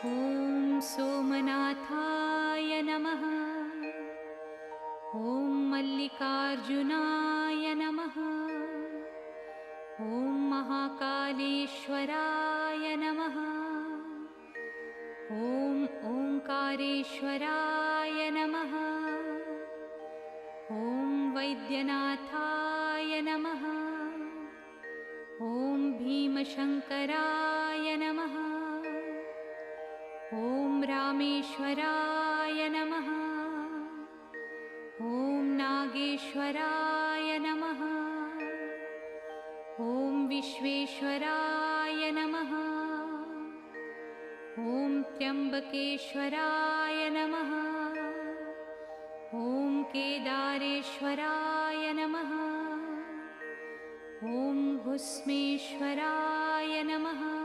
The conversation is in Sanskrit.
ॐ सोमनाथाय नमः। ॐ मल्लिकार्जुनाय नमः। ॐ महाकालेश्वराय नमः। ॐ ओंकारेश्वराय नमः। ॐ वैद्यनाथाय नमः। ॐ भीमशङ्कराय नमः। ॐ रामेश्वराय नमः। ॐ नागेश्वराय नमः। ॐ विश्वेश्वराय नमः। ॐ त्र्यम्बकेश्वराय नमः। ॐ केदारेश्वराय नमः। ॐ भुस्मेश्वराय नमः।